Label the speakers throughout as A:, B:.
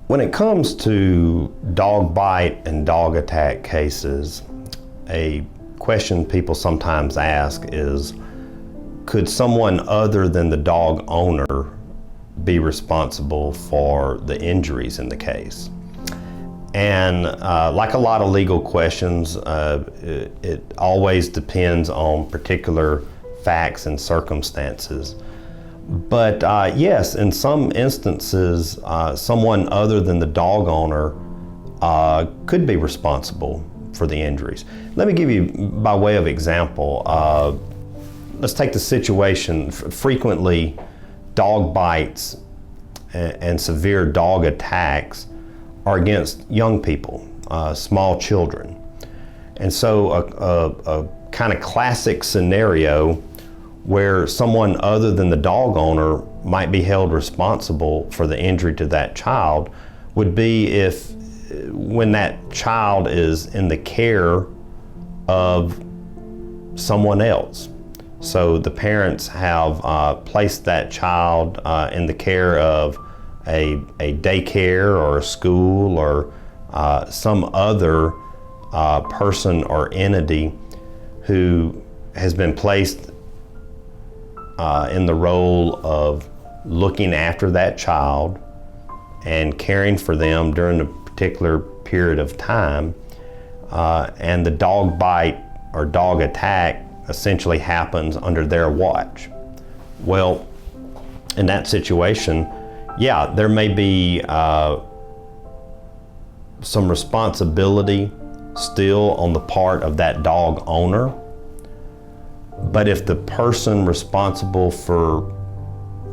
A: When it comes to dog bite and dog attack cases, a question people sometimes ask is, could someone other than the dog owner be responsible for the injuries in the case? And like a lot of legal questions, it always depends on particular facts and circumstances. But yes, in some instances, someone other than the dog owner could be responsible for the injuries. Let me give you, by way of example, let's take the situation. Frequently, dog bites and severe dog attacks are against young people, small children. And so a kind of classic scenario where someone other than the dog owner might be held responsible for the injury to that child would be if when that child is in the care of someone else. So the parents have placed that child in the care of a daycare or a school or some other person or entity who has been placed in the role of looking after that child and caring for them during a particular period of time, and the dog bite or dog attack essentially happens under their watch. Well, in that situation, yeah, there may be some responsibility still on the part of that dog owner, but if the person responsible for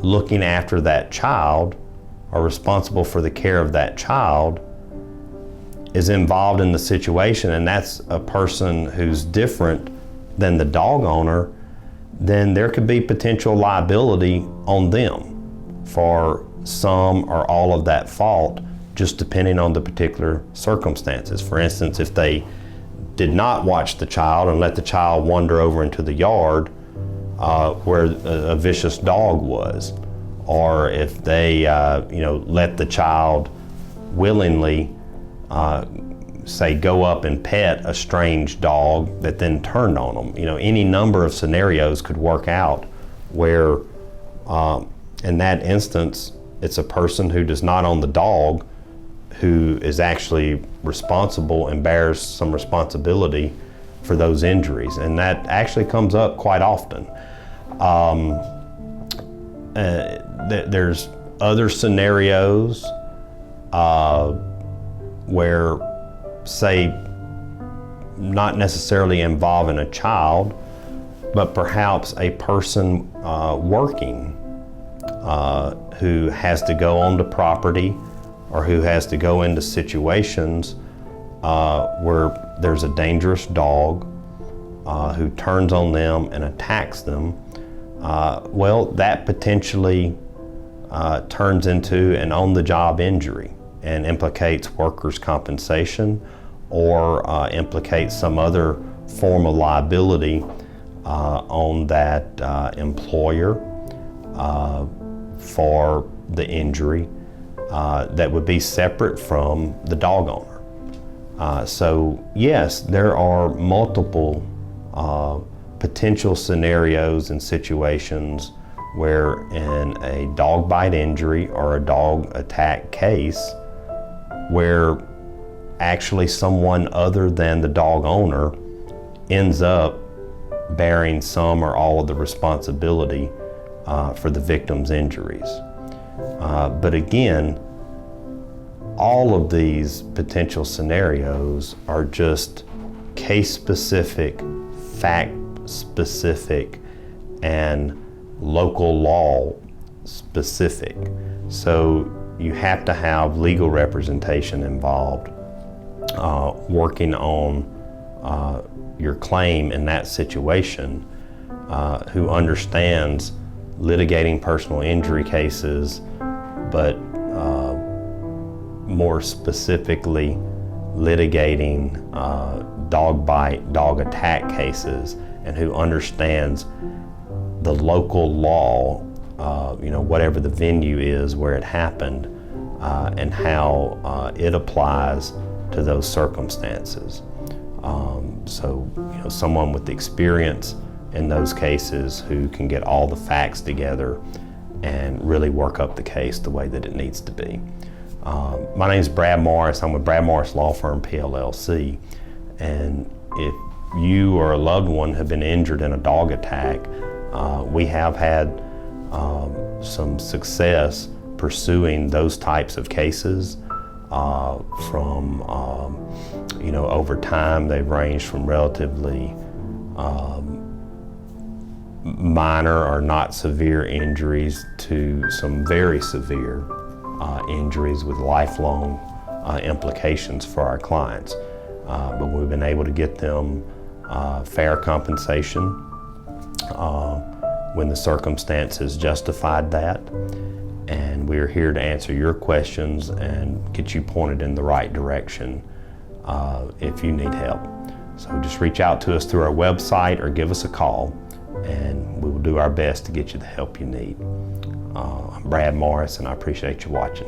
A: looking after that child or responsible for the care of that child is involved in the situation, and that's a person who's different than the dog owner, then there could be potential liability on them for some or all of that fault, just depending on the particular circumstances. For instance, if they did not watch the child and let the child wander over into the yard where a vicious dog was, or if they let the child willingly say go up and pet a strange dog that then turned on them. Any number of scenarios could work out where in that instance it's a person who does not own the dog who is actually responsible and bears some responsibility for those injuries, and that actually comes up quite often. There's other scenarios where, say, not necessarily involving a child, but perhaps a person working who has to go onto property or who has to go into situations where there's a dangerous dog who turns on them and attacks them. Well, that potentially turns into an on-the-job injury and implicates workers' compensation or implicates some other form of liability on that employer for the injury that would be separate from the dog owner. So yes, there are multiple potential scenarios and situations where in a dog bite injury or a dog attack case where actually someone other than the dog owner ends up bearing some or all of the responsibility for the victim's injuries. But again, all of these potential scenarios are just case-specific, fact-specific, and local law specific. So you have to have legal representation involved working on your claim in that situation, who understands litigating personal injury cases, but more specifically litigating dog bite, dog attack cases, and who understands the local law, whatever the venue is where it happened, and how it applies to those circumstances. So, someone with experience in those cases who can get all the facts together and really work up the case the way that it needs to be. My name is Brad Morris. I'm with Brad Morris Law Firm, PLLC. And if you or a loved one have been injured in a dog attack, we have had some success pursuing those types of cases. Over time, they've ranged from relatively minor or not severe injuries to some very severe injuries with lifelong implications for our clients. But we've been able to get them fair compensation when the circumstances justified that. And we're here to answer your questions and get you pointed in the right direction if you need help. So just reach out to us through our website or give us a call, and we will do our best to get you the help you need. I'm Brad Morris, and I appreciate you watching.